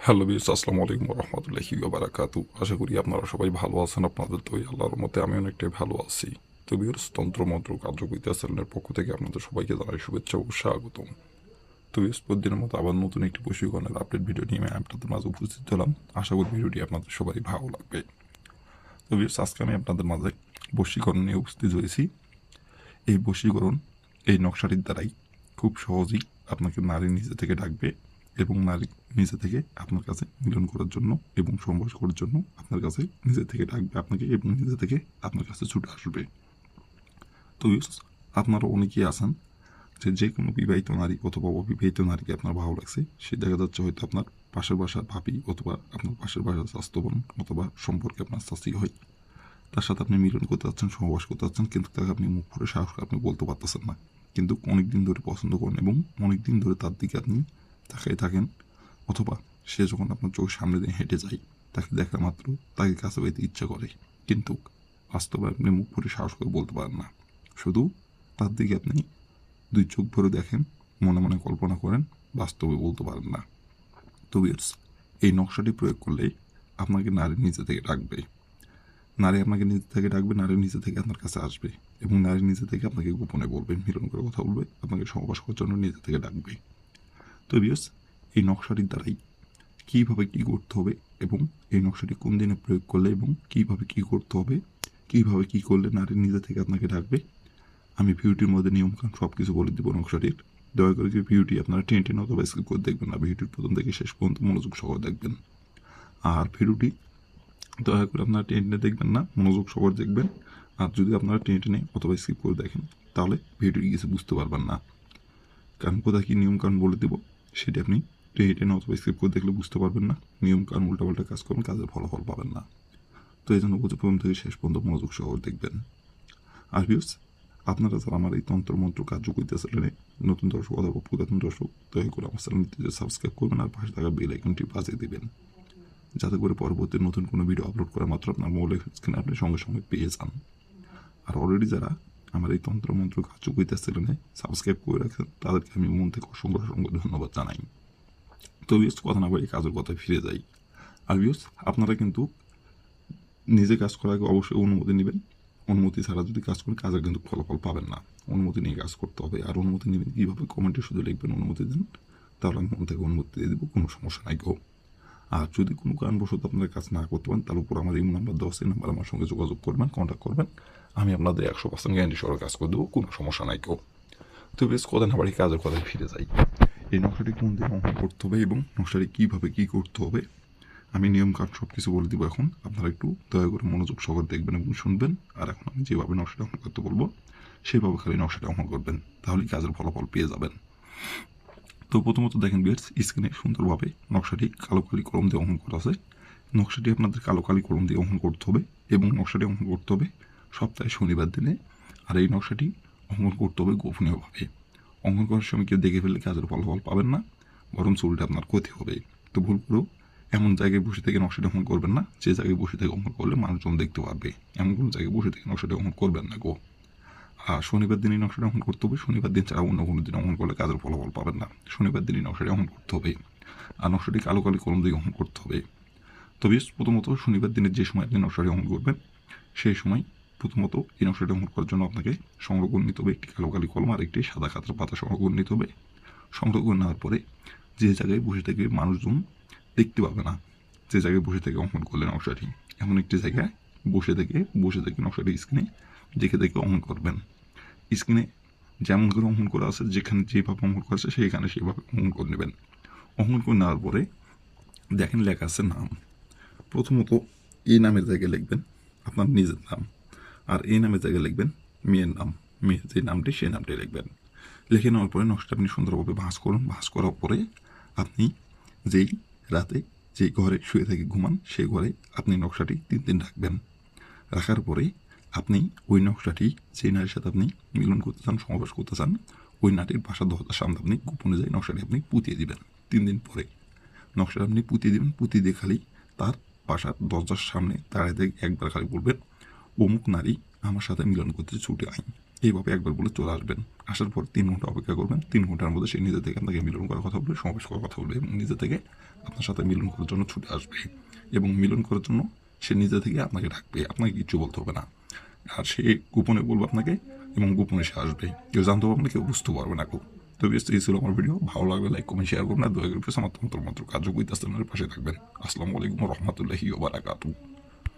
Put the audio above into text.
Hello বিয়ার্স, আসসালামু আলাইকুম রহমতুল্লাহি বারাকাতু। আশা করি আপনারা সবাই ভালো আছেন। আপনাদের তো আল্লাহর মতে আমি অনেকটাই ভালো আছি। তো বিয়ার্স, তন্ত্রমন্ত্র কার্যবিদ্যা চ্যানেলের পক্ষ থেকে আপনাদের সবাইকে জানাই শুভেচ্ছা ও স্বাগতম। তো বিয়ার্স, প্রতিদিনের মতো আবার নতুন একটি বশীকরণের আপডেট ভিডিও নিয়ে আমি আপনাদের মাঝে উপস্থিত হলাম। আশা করি ভিডিওটি আপনাদের সবাই ভালো লাগবে। তো বিয়ার্স, আজকে আমি আপনাদের মাঝে বশীকরণ নিয়ে উপস্থিত হয়েছি। এই বশীকরণ, এই নকশাটির দ্বারাই খুব সহজেই আপনাকে নারী নিজে থেকে ডাকবে এবং নারী নিজে থেকে আপনার কাছে মিলন করার জন্য এবং সহবাস করার জন্য আপনার কাছে নিজে থেকে ডাকবে আপনাকে এবং নিজে থেকে আপনার কাছে ছুটে আসবে। তো আপনারা অনেকেই আছেন যে কোনো বিবাহিত নারী অথবা অবিবাহিত নারীকে আপনার ভালো লাগছে, সে দেখা যাচ্ছে হয়তো আপনার পাশের বাসার ভাবি অথবা আপনার পাশের বাসার স্বাস্থ্য বোন অথবা সম্পর্কে আপনার শাস্তি হয়। তার সাথে আপনি মিলন করতে যাচ্ছেন, সহবাস করতে যাচ্ছেন, কিন্তু তাকে আপনি মুখ ফুটে সাহস করে আপনি বলতে পারতেছেন না। কিন্তু অনেক দিন ধরে পছন্দ করেন এবং অনেক দিন ধরে তার দিকে আপনি তাকাই থাকেন, অথবা সে যখন আপনার চোখের সামনে দিয়ে হেঁটে যায় তাকে দেখা মাত্র তাকে কাছে পাইতে ইচ্ছা করে, কিন্তু বাস্তবে আপনি মুখ ফুটে সাহস করে বলতে পারেন না। শুধু তার দিকে আপনি দুই চোখ ভরে দেখেন, মনে মনে কল্পনা করেন, বাস্তবে বলতে পারেন না। তো ভিউয়ার্স, এই নকশাটি প্রয়োগ করলেই আপনাকে নারী নিজে থেকে ডাকবে। নারী আপনাকে নিজে থেকে ডাকবে, নারী নিজে থেকে আপনার কাছে আসবে এবং নারী নিজে থেকে আপনাকে গোপনে বলবে, মিলন করে কথা বলবে, আপনাকে সহবাস করার জন্য নিজে থেকে ডাকবে। তো ভিউয়ার্স, এই নকশাটির দ্বারাই কীভাবে কী করতে হবে এবং এই নকশাটি কোন দিনে প্রয়োগ করলে এবং কীভাবে কী করতে হবে, কীভাবে কী করলে নারী নিজে থেকে আপনাকে ডাকবে, আমি ভিডিওটির মধ্যে নিয়মকানুন সব কিছু বলে দেবো নকশাটির। দয়া করে ভিডিওটি আপনারা টেনে টেনে অথবা স্কিপ করে দেখবেন না, ভিডিওটির প্রথম থেকে শেষ পর্যন্ত মনোযোগ সহ দেখবেন। আর ভিডিওটি দয়া করে আপনারা টেনে টেনে দেখবেন না, মনোযোগ সহ দেখবেন। আর যদি আপনারা টেনে টেনে অথবা স্কিপ করে দেখেন তাহলে ভিডিওটি কিছু বুঝতে পারবেন না। কারণ কোথায় কী নিয়মকানুন বলে দেবো সেটি আপনি টেনে টেনে অথবা স্কিপ করে দেখলে বুঝতে পারবেন না। নিয়মকানুন উল্টাপাল্টা কাজ করবেন, কাজের ফলাফল পাবেন না। তো এই জন্য প্রথম থেকে শেষ পর্যন্ত মনোযোগ সহ দেখবেন। আর ভিউস, আপনারা যারা আমার এই তন্ত্রমন্ত্র কার্যকরিতা চ্যানেলে নতুন দর্শক অথবা পুরাতন দর্শক, দয়া করে আমার চ্যানেলটি সাবস্ক্রাইব করবেন আর পাশে থাকা বেল আইকনটি বাজিয়ে দেবেন, যাতে করে পরবর্তী নতুন কোনো ভিডিও আপলোড করা মাত্র আপনার মোবাইলের স্ক্রিনে আপনি সঙ্গে সঙ্গে পেয়ে যান। আর অলরেডি যারা আমার এই তন্ত্রমন্ত্র কার্যকরিতা চ্যানেলে সাবস্ক্রাইব করে রাখেন তাদেরকে আমি মন থেকে অসংখ্য অসংখ্য ধন্যবাদ জানাই। তো ভিউস, কথা না বলে কাজের কথায় ফিরে যাই। আর ভিউস, আপনারা কিন্তু নিজে কাজ করার আগে অবশ্যই অনুমতি নেবেন। অনুমতি ছাড়া যদি কাজ করেন কাজের কিন্তু ফলাফল পাবেন না। অনুমতি নিয়ে কাজ করতে হবে। আর অনুমতি নেবেন কীভাবে? কমেন্টে শুধু লিখবেন অনুমতি দেন, তাহলে আমি মন থেকে অনুমতি দিয়ে দেবো, কোনো সমস্যা নাই গো। আর যদি কোনো কারণবশত আপনারা কাজ না করতে পারেন তার উপর আমার এই নাম্বার দেওয়া আছে, এই নাম্বার আমার সঙ্গে যোগাযোগ করবেন, কন্ট্যাক্ট করবেন, আমি আপনাদের 100% গ্যারান্টি সহ কাজ করে দেবো, কোনো সমস্যা নাই গো। তো বেশ, কথা না বাড়ি কাজের কথায় ফিরে যাই। এই নকশাটি কোন দিন অঙ্কন করতে হবে এবং নকশাটি কীভাবে কী করতে হবে আমি নিয়মকানুন সব কিছু বলে দিব। এখন আপনারা একটু দয়া করে মনোযোগ সহকারে দেখবেন এবং শুনবেন। আর এখন আমি যেভাবে নকশাটা অঙ্কন করতে বলবো সেভাবে খালি নকশাটা অঙ্কন করবেন, তাহলেই কাজের ফলাফল পেয়ে যাবেন। তো প্রথমত দেখেন ভিউয়ার্স, স্ক্রিনে সুন্দরভাবে নকশাটি কালো কালি কলম দিয়ে অঙ্কন করা আছে। নকশাটি আপনাদের কালো কালি কলম দিয়ে অঙ্কন করতে হবে এবং নকশাটি অঙ্কন করতে হবে সপ্তাহে শনিবার দিনে। আর এই নকশাটি অঙ্কন করতে হবে গোপনীয়ভাবে। অঙ্কন করার সময় কেউ দেখে ফেললে কাজের ফলাফল পাবেন না, বরং চুলটা আপনার ক্ষতি হবে। তো ভুল করেও এমন জায়গায় বসে থেকে নকশাটি অঙ্কন করবেন না যে জায়গায় বসে থেকে অঙ্কন করলে মানুষজন দেখতে পারবে, এমন কোনো জায়গায় বসে থেকে নকশাটি অঙ্কন করবেন না গো। আর শনিবার দিনই নকশাটা অঙ্কন করতে হবে। শনিবার দিন ছাড়া অন্য কোনো দিন অঙ্কন করলে কাজের ফলাফল পাবেন না। শনিবার দিনই নকশাটি অঙ্কন করতে হবে। আর নকশাটি কালো কালি কলম দিয়ে অঙ্কন করতে হবে। তবে প্রথমত শনিবার দিনের যে সময় আপনি নকশাটি অঙ্কন করবেন সেই সময় প্রথমত এই নকশাটি অঙ্কন করার জন্য আপনাকে সংগ্রহ করে নিতে হবে একটি কালো কালি কলম আর একটি সাদা খাতার পাতা সংগ্রহ করে নিতে হবে। সংগ্রহ করে নেওয়ার পরে যে জায়গায় বসে থেকে মানুষজন দেখতে পাবে না, যে জায়গায় বসে থেকে অঙ্কন করলেন নকশাটি, এমন একটি জায়গায় বসে থেকে নকশাটি স্ক্রিনে দেখে দেখে অঙ্কন করবেন। স্ক্রিনে যেমন করে অঙ্কন করা আছে, যেখানে যেভাবে অঙ্কন করা আছে সেইখানে সেভাবে অঙ্কন করে নেবেন। অঙ্কন করে নেওয়ার পরে দেখেন লেখা আছে নাম। প্রথমত এই নামের জায়গায় লিখবেন আপনার নিজের নাম, আর এই নামের জায়গায় লিখবেন মেয়ের নাম। মেয়ের যে নামটি সেই নামটি লিখবেন। লিখে নেওয়ার পরে নকশাটা আপনি সুন্দরভাবে ভাঁজ করুন। ভাঁজ করার পরে আপনি যেই রাতে যেই ঘরে শুয়ে থেকে ঘুমান সেই ঘরে আপনি নকশাটি 3 দিন রাখবেন। রাখার পরে আপনি ওই নকশাটি সেই নারীর সাথে আপনি মিলন করতে চান, সমাবেশ করতে চান, ওই নারীর বাসার দরজার সামনে আপনি গোপনে যাই নকশাটি আপনি পুঁতিয়ে দিবেন। 3 দিন পরে নকশাটা আপনি পুঁতিয়ে দিবেন। পুঁতিয়ে দিয়ে খালি তার বাসার দরজার সামনে দাঁড়িয়ে একবার খালি বলবেন অমুক নারী আমার সাথে মিলন করতে ছুটে আয়। এইভাবে একবার বলে চলে আসবেন। আসার পর 3 ঘন্টা অপেক্ষা করবেন। 3 ঘন্টার মধ্যে সে নিজে থেকে আপনাকে মিলন করার কথা বলবে, সমাবেশ করার কথা বলবে এবং নিজে থেকে আপনার সাথে মিলন করার জন্য ছুটে আসবে। এবং মিলন করার জন্য সে নিজে থেকে আপনাকে ডাকবে, আপনাকে কিচ্ছু বলতে হবে না। আর সে গোপনে বলবে আপনাকে এবং গোপনে সে আসবে। কেউ জানতে পারবে না, কেউ বুঝতে পারবে না। তো বেশ, এই ছিল আমার ভিডিও। ভালো লাগলে লাইক কমেন্ট শেয়ার করবেন, আর দয়া করে আমার তন্ত্র মন্ত্র কার্যকরী পাশে থাকবেন। আসসালামু আলাইকুম রহমতুল্লাহি ওয়া বারাকাতুহু।